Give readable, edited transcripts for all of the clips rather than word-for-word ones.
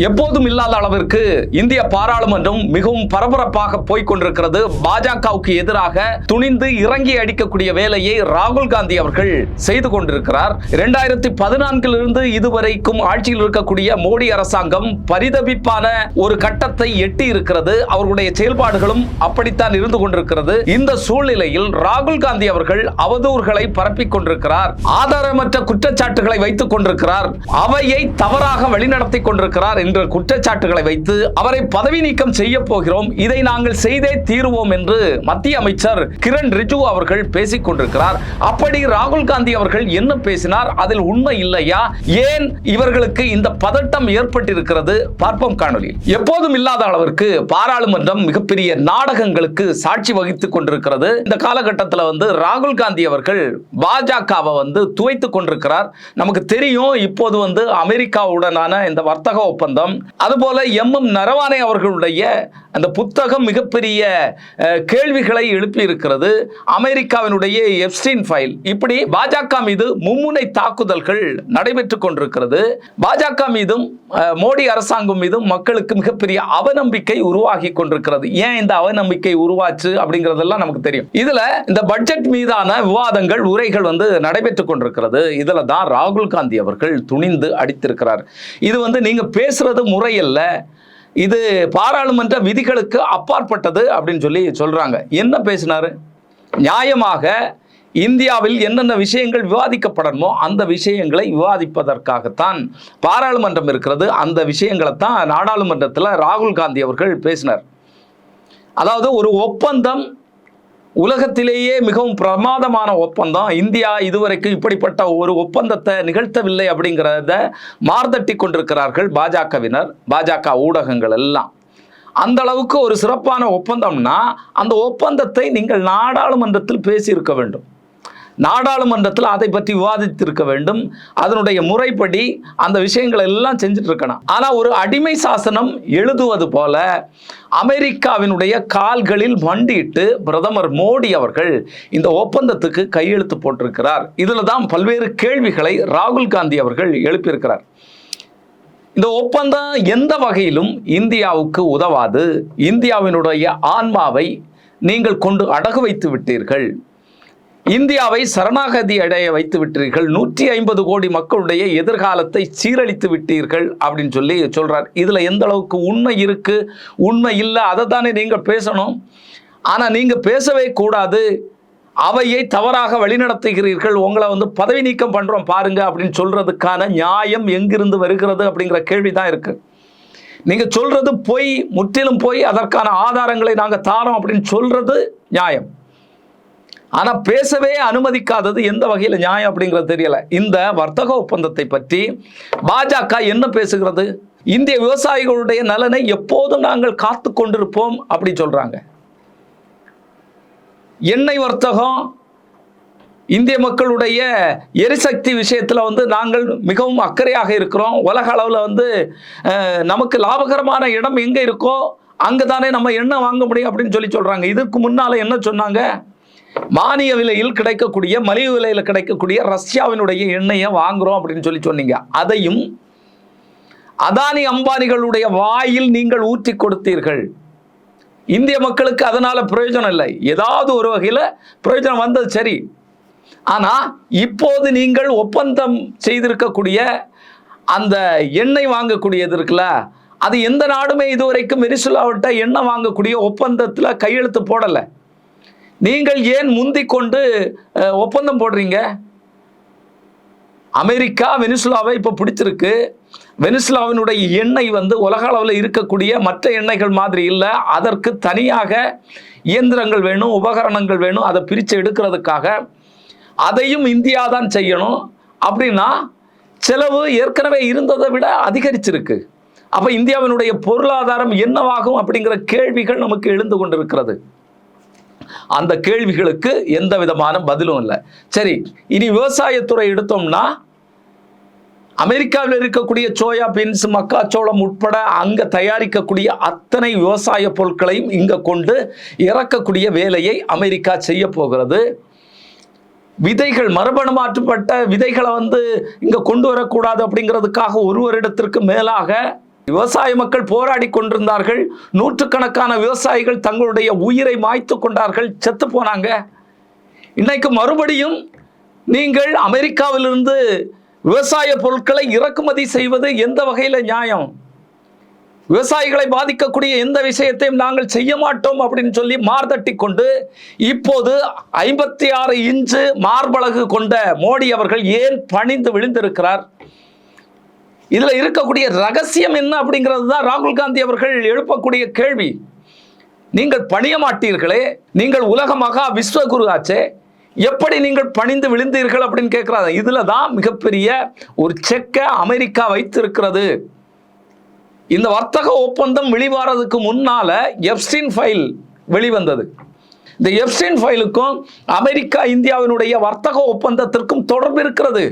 எப்போதும் இல்லாத அளவிற்கு இந்திய பாராளுமன்றம் மிகவும் பரபரப்பாக போய்கொண்டிருக்கிறது. பாஜகவுக்கு எதிராக துணிந்து இறங்கி அடிக்கக்கூடிய வேலையை ராகுல் காந்தி அவர்கள் செய்து கொண்டிருக்கிறார். 2014 இதுவரைக்கும் ஆட்சியில் இருக்கக்கூடிய மோடி அரசாங்கம் பரிதபிப்பான ஒரு கட்டத்தை எட்டி இருக்கிறது. அவர்களுடைய செயல்பாடுகளும் அப்படித்தான் இருந்து கொண்டிருக்கிறது. இந்த சூழ்நிலையில் ராகுல் காந்தி அவர்கள் அவதூறுகளை பரப்பிக் கொண்டிருக்கிறார். ஆதாரமற்ற குற்றச்சாட்டுகளை வைத்துக் கொண்டிருக்கிறார். அவையை தவறாக வழிநடத்தி கொண்டிருக்கிறார் என்ற குற்றச்சாட்டுகளை வைத்து அவரை பதவி நீக்கம் செய்ய போகிறோம், இதை நாங்கள் செய்தே தீருவோம் என்று மத்திய அமைச்சர் கிரண் ரிஜிஜு அவர்கள் பேசிக் கொண்டிருக்கிறார். அப்படி ராகுல் காந்தி அவர்கள் என்ன பேசினார்? அதில் உண்மை இல்லையா? ஏன் இவர்களுக்கு இந்த பதட்டம் ஏற்பட்டிருக்கிறது? பார்ப்போம் காணொலியில். எப்போதும் இல்லாத அளவிற்கு பாராளுமன்றம் மிகப்பெரிய நாடகங்களுக்கு சாட்சி வகித்துக் கொண்டிருக்கிறது. இந்த காலகட்டத்தில் ராகுல் காந்தி அவர்கள் பாஜகவை துவைத்துக் கொண்டிருக்கிறார். நமக்கு தெரியும், இப்போது அமெரிக்காவுடனான இந்த வர்த்தக ஒப்பந்தம், அதுபோல எம் நரவானே அவர்களுடைய அந்த புத்தகம் மிகப்பெரிய கேள்விகளை எழுப்பி இருக்கிறது. அமெரிக்காவினுடைய எப்ஸ்டீன் ஃபைல், இப்படி பாஜக மீது மும்முனை தாக்குதல்கள் நடைபெற்றுக் கொண்டிருக்கிறது. பாஜக மீதும் மோடி அரசாங்கம் மீதும் மக்களுக்கு மிகப்பெரிய அவநம்பிக்கை உருவாகி கொண்டிருக்கிறது. ஏன் இந்த அவநம்பிக்கை உருவாச்சு அப்படிங்கிறதெல்லாம் நமக்கு தெரியும். இதுல இந்த பட்ஜெட் மீதான விவாதங்கள், உரைகள் நடைபெற்றுக் கொண்டிருக்கிறது. இதுல தான் ராகுல் காந்தி அவர்கள் துணிந்து அடித்திருக்கிறார். இது நீங்க பேசுறது முறையல்ல, இது பாராளுமன்ற விதிகளுக்கு அப்பாற்பட்டது அப்படின்னு சொல்றாங்க. என்ன பேசினாரு? நியாயமாக இந்தியாவில் என்னென்ன விஷயங்கள் விவாதிக்கப்படணுமோ அந்த விஷயங்களை விவாதிப்பதற்காகத்தான் பாராளுமன்றம் இருக்கிறது. அந்த விஷயங்களை தான் நாடாளுமன்றத்தில் ராகுல் காந்தி அவர்கள் பேசினார். அதாவது ஒரு ஒப்பந்தம், உலகத்திலேயே மிகவும் பிரமாதமான ஒப்பந்தம், இந்தியா இதுவரைக்கும் இப்படிப்பட்ட ஒரு ஒப்பந்தத்தை நிகழ்த்தவில்லை அப்படிங்கிறத மார்தட்டி கொண்டிருக்கிறார்கள் பாஜகவினர், பாஜக ஊடகங்கள் எல்லாம். அந்த அளவுக்கு ஒரு சிறப்பான ஒப்பந்தம்னா அந்த ஒப்பந்தத்தை நீங்கள் நாடாளுமன்றத்தில் பேசியிருக்க வேண்டும், நாடாளுமன்றத்தில் அதை பற்றி விவாதித்திருக்க வேண்டும். அதனுடைய முறைப்படி அந்த விஷயங்களை எல்லாம் செஞ்சுட்டு இருக்கணும். ஆனால் ஒரு அடிமை சாசனம் எழுதுவது போல அமெரிக்காவினுடைய கால்களில் மண்டிட்டு பிரதமர் மோடி அவர்கள் இந்த ஒப்பந்தத்துக்கு கையெழுத்து போட்டிருக்கிறார். இதில் தான் பல்வேறு கேள்விகளை ராகுல் காந்தி அவர்கள் எழுப்பியிருக்கிறார். இந்த ஒப்பந்தம் எந்த வகையிலும் இந்தியாவுக்கு உதவாது. இந்தியாவினுடைய ஆன்மாவை நீங்கள் கொண்டு அடகு வைத்து விட்டீர்கள், இந்தியாவை சரணாகதி அடைய வைத்து விட்டீர்கள், 150 கோடி மக்களுடைய எதிர்காலத்தை சீரழித்து விட்டீர்கள் அப்படின்னு சொல்றார். இதுல எந்த அளவுக்கு உண்மை இருக்கு, உண்மை இல்லை, அதை தானே நீங்க பேசணும். ஆனா நீங்க பேசவே கூடாது. அவையை தவறாக வழிநடத்துகிறீர்கள், உங்களை பதவி நீக்கம் பண்றோம் பாருங்க அப்படின்னு சொல்றதுக்கான நியாயம் எங்கிருந்து வருகிறது அப்படிங்கிற கேள்விதான் இருக்கு. நீங்க சொல்றது பொய், முற்றிலும் பொய், அதற்கான ஆதாரங்களை நாங்க தாரோம் அப்படின்னு சொல்றது நியாயம். ஆனா பேசவே அனுமதிக்காதது எந்த வகையில் நியாயம் அப்படிங்கிறது தெரியல. இந்த வர்த்தக ஒப்பந்தத்தை பற்றி பாஜக என்ன பேசுகிறது? இந்திய விவசாயிகளுடைய நலனை எப்போதும் நாங்கள் காத்து கொண்டிருப்போம் அப்படி சொல்றாங்க. எண்ணெய் வர்த்தகம், இந்திய மக்களுடைய எரிசக்தி விஷயத்தில் நாங்கள் மிகவும் அக்கறையாக இருக்கிறோம். உலக அளவில் நமக்கு லாபகரமான இடம் எங்கே இருக்கோ அங்கே தானே நம்ம எண்ணெய் வாங்க முடியும் அப்படின்னு சொல்றாங்க. இதுக்கு முன்னால என்ன சொன்னாங்க? மானிய விலையில் கிடைக்கக்கூடிய, மலிவு விலையில் கிடைக்கக்கூடிய ரஷ்யாவினுடைய எண்ணெயை வாங்குறோம் அப்படின்னு சொன்னீங்க. அதையும் அதானி அம்பானிகளுடைய வாயில் நீங்கள் ஊற்றி கொடுத்தீர்கள். இந்திய மக்களுக்கு அதனால பிரயோஜனம் இல்லை, ஏதாவது ஒரு வகையில் பிரயோஜனம் வந்தது சரி. ஆனா இப்போது நீங்கள் ஒப்பந்தம் செய்திருக்கக்கூடிய அந்த எண்ணெய் வாங்கக்கூடியது இருக்குல்ல, அது எந்த நாடுமே இதுவரைக்கும் வெனிசுலாவிட்ட எண்ணெய் வாங்கக்கூடிய ஒப்பந்தத்தில் கையெழுத்து போடலை. நீங்கள் ஏன் முந்திக் கொண்டு ஒப்பந்தம் போடுறீங்க? அமெரிக்கா வெனிசுலாவை இப்போ பிடிச்சிருக்கு. வெனிசுலாவினுடைய எண்ணெய் உலக அளவில் இருக்கக்கூடிய மற்ற எண்ணெய்கள் மாதிரி இல்லை. அதற்கு தனியாக இயந்திரங்கள் வேணும், உபகரணங்கள் வேணும். அதை பிரித்து எடுக்கிறதுக்காக அதையும் இந்தியா தான் செய்யணும். அப்படின்னா செலவு ஏற்கனவே இருந்ததை விட அதிகரிச்சிருக்கு. அப்போ இந்தியாவினுடைய பொருளாதாரம் என்னவாகும் அப்படிங்கிற கேள்விகள் நமக்கு எழுந்து கொண்டிருக்கிறது. அந்த கேள்விகளுக்கு எந்த விதமான பதிலும் இல்லை. சரி, இனி விவசாயத்துறை எடுத்தோம்னா அமெரிக்காவில் இருக்கக்கூடிய சோயா பீன்ஸ், மக்காச்சோளம் உட்பட அங்க தயாரிக்கக்கூடிய அத்தனை விவசாய பொருட்களையும் இங்க கொண்டு இறக்கக்கூடிய வேலையை அமெரிக்கா செய்ய போகிறது. விதைகள், மரபணு மாற்றப்பட்ட விதைகளை இங்க கொண்டு வரக்கூடாது அப்படிங்கிறதுக்காக ஒரு வருடத்திற்கு மேலாக விவசாய மக்கள் போராடி கொண்டிருந்தார்கள். நூற்றுக்கணக்கான விவசாயிகள் தங்களுடைய உயிரை மாய்த்து கொண்டார்கள், செத்து போனாங்க. இன்னைக்கு மறுபடியும் நீங்கள் அமெரிக்காவிலிருந்து விவசாய பொருட்களை இறக்குமதி செய்வது எந்த வகையில் நியாயம்? விவசாயிகளை பாதிக்கக்கூடிய எந்த விஷயத்தையும் நாங்கள் செய்ய மாட்டோம் அப்படின்னு சொல்லி மார்தட்டி கொண்டு இப்போது 56 இன்ச்சு மார்பலகு கொண்ட மோடி அவர்கள் ஏன் பணிந்து விழுந்திருக்கிறார்? இதுல இருக்கக்கூடிய ரகசியம் என்ன அப்படிங்கிறது தான் ராகுல் காந்தி அவர்கள் எழுப்பக்கூடிய கேள்வி. நீங்கள் பணிய மாட்டீர்களே, நீங்கள் உலக மகா விஸ்வகுரு ஆச்சே, எப்படி நீங்கள் பணிந்து விழுந்தீர்கள் அப்படின்னு கேட்கிறாங்க. இதுல தான் மிகப்பெரிய ஒரு செக்க அமெரிக்கா வைத்திருக்கிறது. இந்த வர்த்தக ஒப்பந்தம் வெளிவரதுக்கு முன்னால எப்ஸ்டீன் ஃபைல் வெளிவந்தது. இந்த எப்ஸ்டீன் ஃபைலுக்கும் அமெரிக்கா இந்தியாவினுடைய வர்த்தக ஒப்பந்தத்திற்கும் தொடர்பு இருக்கிறது.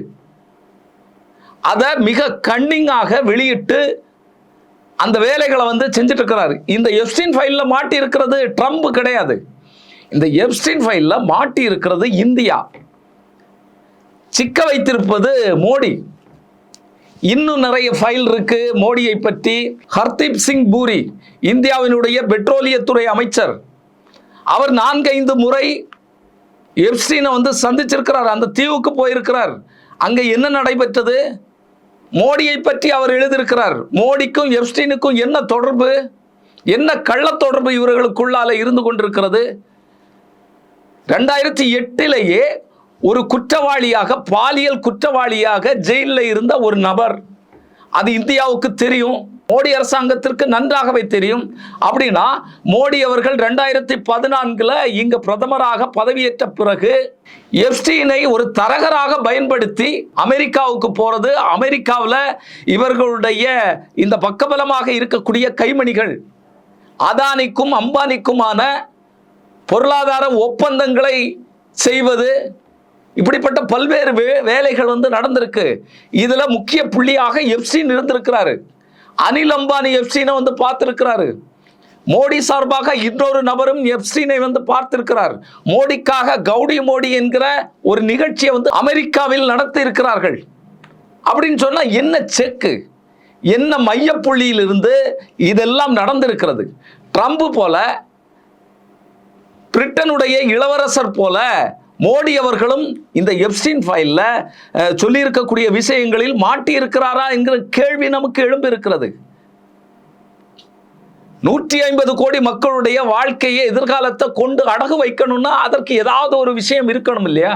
அதை மிக கன்னிங்காக வெளியிட்டு அந்த வேலைகளை செஞ்சுட்டு இருக்கிறாரு. இந்த எப்ஸ்டீன் ஃபைல்ல மாட்டி இருக்கிறது ட்ரம்ப் கிடையாது. இந்த எப்ஸ்டீன் ஃபைல்ல மாட்டி இருக்கிறது இந்தியா. சிக்க வைத்திருப்பது மோடி. இன்னும் நிறைய ஃபைல் இருக்கு மோடியை பற்றி. ஹர்தீப் சிங் பூரி, இந்தியாவினுடைய பெட்ரோலியத்துறை அமைச்சர், அவர் 4-5 முறை எப்ஸ்டீனை சந்திச்சிருக்கிறார். அந்த தீவுக்கு போயிருக்கிறார். அங்க என்ன நடைபெற்றது? மோடியை பற்றி அவர் எழுதியிருக்கிறார். மோடிக்கும் எப்ஸ்டீனுக்கும் என்ன தொடர்பு, என்ன கள்ள தொடர்பு இவர்களுக்குள்ளால இருந்து கொண்டிருக்கிறது? 2008 ஒரு குற்றவாளியாக, பாலியல் குற்றவாளியாக ஜெயிலில் இருந்த ஒரு நபர், அது இந்தியாவுக்கு தெரியும், மோடி அரசாங்கத்திற்கு நன்றாகவே தெரியும். அப்படின்னா மோடி அவர்கள் 2014 இங்க பிரதமராக பதவியேற்ற பிறகு எப்ஸ்டீனை ஒரு தரகராக பயன்படுத்தி அமெரிக்காவுக்கு போறது, அமெரிக்காவில் இவர்களுடைய இந்த பக்கபலமாக இருக்கக்கூடிய கைமணிகள் அதானிக்கும் அம்பானிக்குமான பொருளாதார ஒப்பந்தங்களை செய்வது, இப்படிப்பட்ட பல்வேறு வேலைகள் நடந்திருக்கு. இதுல முக்கிய புள்ளியாக எப்ஸ்டீன் இருந்திருக்கிறாரு. அனில் அம்பானி எப்ஸ்டீனை பார்த்திருக்கிறாரு. மோடி சார்பாக இன்னொரு நபரும் எப்ஸ்டீனை பார்த்திருக்கிறார். மோடிக்காக கவுடி மோடி என்கிற ஒரு நிகழ்ச்சியை அமெரிக்காவில் நடத்தி இருக்கிறார்கள். அப்படின்னு சொன்னா என்ன செக்கு, என்ன மையப்புள்ளியிலிருந்து இதெல்லாம் நடந்திருக்கிறது? ட்ரம்ப் போல, பிரிட்டனுடைய இளவரசர் போல மோடி அவர்களும் இந்த எப்ஸ்டீன் ஃபைல்ல சொல்லி இருக்கக்கூடிய விஷயங்களில் மாட்டி இருக்கிறாரா என்கிற கேள்வி நமக்கு எழும்பி இருக்கிறது. 150 கோடி மக்களுடைய வாழ்க்கையை, எதிர்காலத்தை கொண்டு அடகு வைக்கணும்னா அதற்கு ஏதாவது ஒரு விஷயம் இருக்கணும் இல்லையா?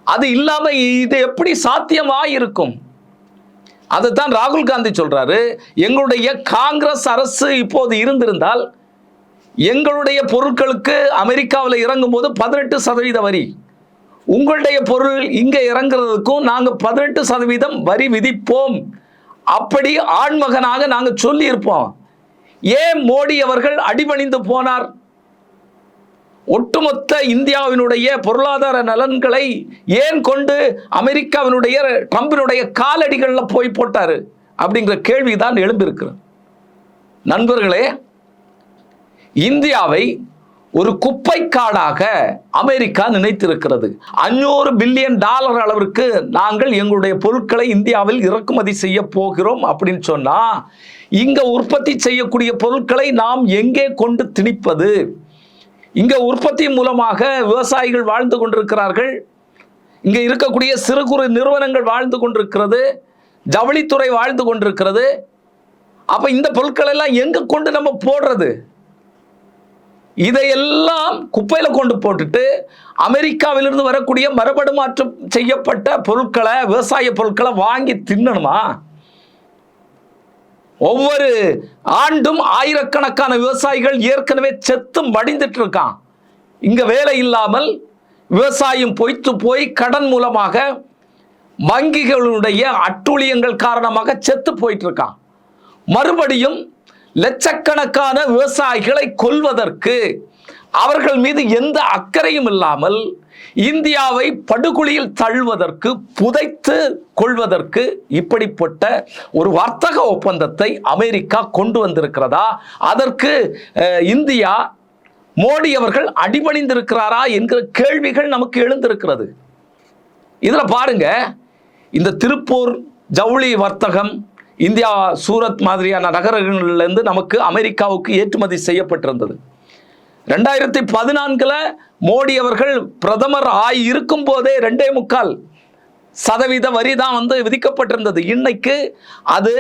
அது இல்லாம இது எப்படி சாத்தியமா இருக்கும்? அதுதான் ராகுல் காந்தி சொல்றாரு. எங்களுடைய காங்கிரஸ் அரசு இப்போது இருந்திருந்தால் எங்களுடைய பொருட்களுக்கு அமெரிக்காவில் இறங்கும் போது 18% வரி, உங்களுடைய பொருள் இங்கே இறங்குறதுக்கும் நாங்கள் 18% வரி விதிப்போம். அப்படி ஆண்மகனாக நாங்கள் சொல்லி இருப்போம். ஏன் மோடி அவர்கள் அடிபணிந்து போனார்? ஒட்டுமொத்த இந்தியாவினுடைய பொருளாதார நலன்களை ஏன் கொண்டு அமெரிக்காவினுடைய ட்ரம்பினுடைய காலடிகளில் போய் போட்டாரு அப்படிங்கிற கேள்விதான் எழும்பியிருக்கிறது. நண்பர்களே, இந்தியாவை ஒரு குப்பை காடாக அமெரிக்கா நினைத்திருக்கிறது. $500 பில்லியன் அளவிற்கு நாங்கள் எங்களுடைய பொருட்களை இந்தியாவில் இறக்குமதி செய்ய போகிறோம் அப்படின்னு சொன்னா, இங்க உற்பத்தி செய்யக்கூடிய பொருட்களை நாம் எங்கே கொண்டு திணிப்பது? இங்க உற்பத்தி மூலமாக விவசாயிகள் வாழ்ந்து கொண்டிருக்கிறார்கள். இங்க இருக்கக்கூடிய சிறு குறு நிறுவனங்கள் வாழ்ந்து கொண்டிருக்கிறது. ஜவுளித்துறை வாழ்ந்து கொண்டிருக்கிறது. அப்ப இந்த பொருட்கள் எல்லாம் எங்க கொண்டு நம்ம போடுறது? இதையெல்லாம் குப்பையில கொண்டு போட்டுட்டு அமெரிக்காவிலிருந்து வரக்கூடிய மரபணு மாற்றம் செய்யப்பட்ட பொருட்களை, விவசாய பொருட்களை வாங்கி தின்னணுமா? ஒவ்வொரு ஆண்டும் ஆயிரக்கணக்கான விவசாயிகள் ஏற்கனவே செத்து மடிந்துட்டு இருக்கான். இங்க வேலை இல்லாமல் விவசாயம் பொய்த்து போய் கடன் மூலமாக வங்கிகளுடைய அட்டூழியங்கள் காரணமாக செத்து போயிட்டு இருக்கான். மறுபடியும் லட்சக்கணக்கான விவசாயிகளை கொல்வதற்கு, அவர்கள் மீது எந்த அக்கறையும் இல்லாமல் இந்தியாவை படுகொலியில் தள்ளுவதற்கு, புதைத்து கொள்வதற்கு இப்படிப்பட்ட ஒரு வர்த்தக ஒப்பந்தத்தை அமெரிக்கா கொண்டு வந்திருக்கிறதா? அதற்கு இந்தியா, மோடி அவர்கள் அடிபணிந்திருக்கிறாரா என்கிற கேள்விகள் நமக்கு எழுந்திருக்கிறது. இதுல பாருங்க, இந்த திருப்பூர் ஜவுளி வர்த்தகம், இந்தியா சூரத் மாதிரியான நகரங்களிலிருந்து நமக்கு அமெரிக்காவுக்கு ஏற்றுமதி செய்யப்பட்டிருந்தது. 2014 மோடி அவர்கள் பிரதமர் இருக்கும் போதே 2.25% வரி தான் விதிக்கப்பட்டிருந்தது. இன்னைக்கு அது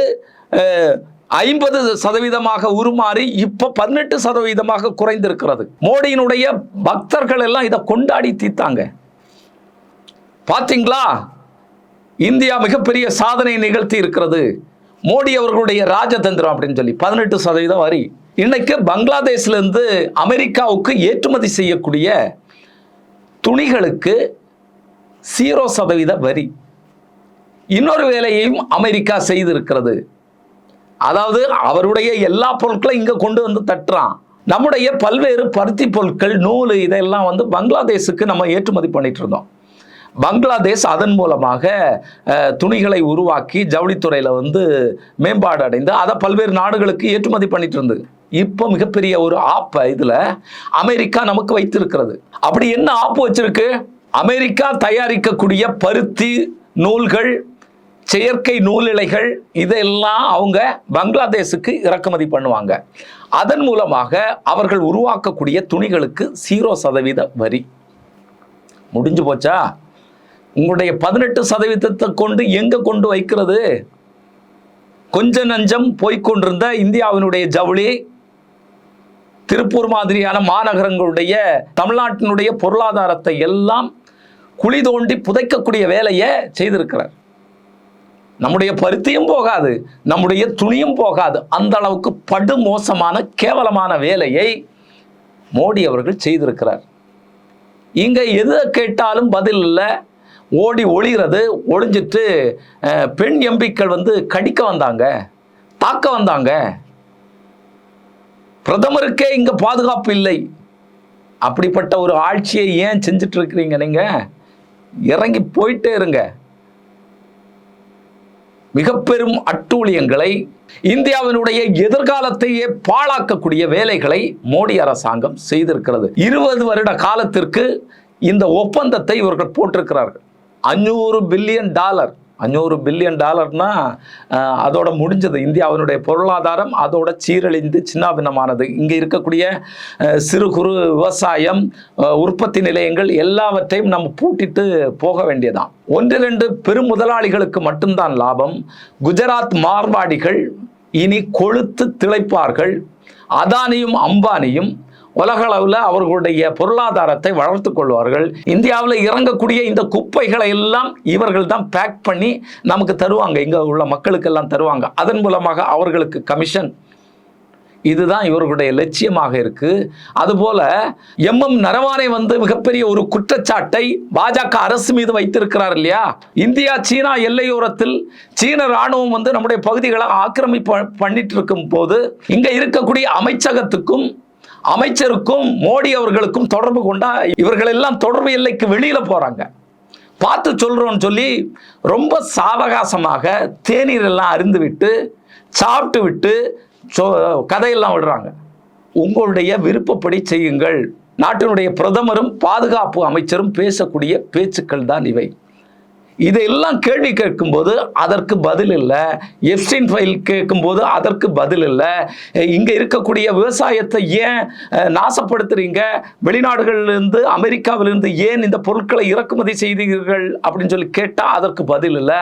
50% உருமாறி இப்ப 18% குறைந்திருக்கிறது. மோடியினுடைய பக்தர்கள் எல்லாம் இதை கொண்டாடி தீர்த்தாங்க. பாத்தீங்களா, இந்தியா மிகப்பெரிய சாதனை நிகழ்த்தி இருக்கிறது, மோடி அவர்களுடைய ராஜதந்திரம் அப்படின்னு சொல்லி. 18% வரி. இன்னைக்கு பங்களாதேஷிலிருந்து அமெரிக்காவுக்கு ஏற்றுமதி செய்யக்கூடிய துணிகளுக்கு 0% வரி. இன்னொரு வேலையையும் அமெரிக்கா செய்திருக்கிறது. அதாவது அவருடைய எல்லா பொருட்களையும் இங்க கொண்டு தட்டுறான். நம்முடைய பல்வேறு பருத்தி பொருட்கள், நூல், இதெல்லாம் பங்களாதேஷுக்கு நம்ம ஏற்றுமதி பண்ணிட்டு இருந்தோம். பங்களாதேஷ் அதன் மூலமாக துணிகளை உருவாக்கி ஜவுளித்துறையில் மேம்பாடு அடைந்து அதை பல்வேறு நாடுகளுக்கு ஏற்றுமதி பண்ணிட்டு இருந்தது. இப்போ மிகப்பெரிய ஒரு ஆப்பை இதில் அமெரிக்கா நமக்கு வைத்திருக்கிறது. அப்படி என்ன ஆப்பு வச்சிருக்கு? அமெரிக்கா தயாரிக்கக்கூடிய பருத்தி நூல்கள், செயற்கை நூலிழைகள், இதெல்லாம் அவங்க பங்களாதேஷுக்கு இறக்குமதி பண்ணுவாங்க. அதன் மூலமாக அவர்கள் உருவாக்கக்கூடிய துணிகளுக்கு 0% வரி. முடிஞ்சு போச்சா? உங்களுடைய 18% கொண்டு எங்க கொண்டு வைக்கிறது? கொஞ்ச நஞ்சம் போய்கொண்டிருந்த இந்தியாவினுடைய ஜவுளி, திருப்பூர் மாதிரியான மாநகரங்களுடைய தமிழ்நாட்டினுடைய பொருளாதாரத்தை எல்லாம் குழி தோண்டி புதைக்கக்கூடிய வேலையை செய்திருக்கிறார். நம்முடைய பருத்தியும் போகாது, நம்முடைய துணியும் போகாது. அந்த அளவுக்கு படுமோசமான கேவலமான வேலையை மோடி அவர்கள் செய்திருக்கிறார். இங்க எதை கேட்டாலும் பதில் இல்லை. ஓடி ஒளிகிறது, ஒளிஞ்சிட்டு பெண் எம்பிக்கள் கடிக்க வந்தாங்க, தாக்க வந்தாங்க. பிரதமருக்கே இங்க பாதுகாப்பு இல்லை. அப்படிப்பட்ட ஒரு ஆட்சியை ஏன் செஞ்சுட்டு இருக்கிறீங்க? நீங்க இறங்கி போயிட்டே இருங்க. மிக பெரும் அட்டூழியங்களை, இந்தியாவினுடைய எதிர்காலத்தையே பாழாக்கக்கூடிய வேலைகளை மோடி அரசாங்கம் செய்திருக்கிறது. 20 வருட காலத்திற்கு இந்த ஒப்பந்தத்தை இவர்கள் போட்டிருக்கிறார்கள். $500 பில்லியன். $500 பில்லியன் அதோட முடிஞ்சது. இந்தியாவினுடைய பொருளாதாரம் அதோட சீரழிந்து சின்னாபின்னமானது. இங்கே இருக்கக்கூடிய சிறு குறு விவசாயம், உற்பத்தி நிலையங்கள் எல்லாவற்றையும் நம்ம பூட்டிட்டு போக வேண்டியதான். 1-2 பெரும் முதலாளிகளுக்கு மட்டும்தான் லாபம். குஜராத் மார்வாடிகள் இனி கொழுத்து திளைப்பார்கள். அதானியும் அம்பானியும் உலகளவில் அவர்களுடைய பொருளாதாரத்தை வளர்த்து கொள்வார்கள். இந்தியாவில் இறங்கக்கூடிய இந்த குப்பைகளை எல்லாம் இவர்கள் தான் பேக் பண்ணி நமக்கு தருவாங்க, இங்கே உள்ள மக்களுக்கெல்லாம் தருவாங்க. அதன் மூலமாக அவர்களுக்கு கமிஷன். இதுதான் இவர்களுடைய லட்சியமாக இருக்கு. அதுபோல நரவானே மிகப்பெரிய ஒரு குற்றச்சாட்டை பாஜக அரசு மீது வைத்திருக்கிறார் இல்லையா? இந்தியா சீனா எல்லையோரத்தில் சீன ராணுவம் நம்முடைய பகுதிகளை ஆக்கிரமிப்பு பண்ணிட்டு இருக்கும் போது இங்க இருக்கக்கூடிய அமைச்சகத்துக்கும் அமைச்சருக்கும் மோடி அவர்களுக்கும் தொடர்பு கொண்டா இவர்கள் எல்லாம் தொடர்பு எல்லைக்கு வெளியில போறாங்க. பார்த்து சொல்றோம்னு சொல்லி ரொம்ப சாவகாசமாக தேநீர் எல்லாம் அருந்து விட்டு சாப்பிட்டு விட்டு கதையெல்லாம் விடுறாங்க. உங்களுடைய விருப்பப்படி செய்யுங்கள். நாட்டினுடைய பிரதமரும் பாதுகாப்பு அமைச்சரும் பேசக்கூடிய பேச்சுக்கள் தான் இவை. இதையெல்லாம் கேள்வி கேட்கும்போது அதற்கு பதில் இல்லை. எப்ஸ்டீன் ஃபைல் கேட்கும்போது அதற்கு பதில் இல்லை. இங்கே இருக்கக்கூடிய விவசாயத்தை ஏன் நாசப்படுத்துறீங்க? வெளிநாடுகளிலிருந்து, அமெரிக்காவிலிருந்து ஏன் இந்த பொருட்களை இறக்குமதி செய்தீர்கள் அப்படின்னு சொல்லி கேட்டால் அதற்கு பதில் இல்லை.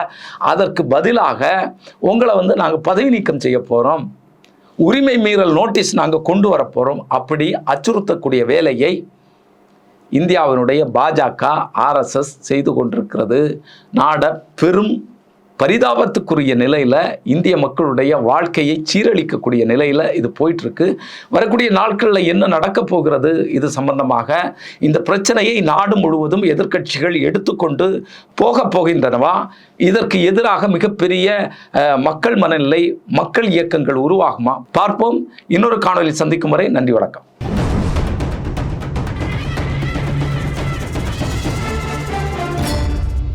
அதற்கு பதிலாக உங்களை நாங்கள் பதவி நீக்கம் செய்ய போகிறோம், உரிமை மீறல் நோட்டீஸ் நாங்கள் கொண்டு வர போகிறோம், அப்படி அச்சுறுத்தக்கூடிய வேலையை இந்தியாவினுடைய பாஜக RSS செய்து கொண்டிருக்கிறது. நாட பெரும் பரிதாபத்துக்குரிய நிலையில், இந்திய மக்களுடைய வாழ்க்கையை சீரழிக்கக்கூடிய நிலையில் இது போயிட்டுருக்கு. வரக்கூடிய நாட்களில் என்ன நடக்க போகிறது இது சம்பந்தமாக இந்த பிரச்சனையை நாடு முழுவதும் எதிர்க்கட்சிகள் எடுத்துக்கொண்டு போகின்றனவா? இதற்கு எதிராக மிகப்பெரிய மக்கள் மனநிலை, மக்கள் இயக்கங்கள் உருவாகுமா? பார்ப்போம். இன்னொரு காணொலி சந்திக்கும் வரை நன்றி, வணக்கம்.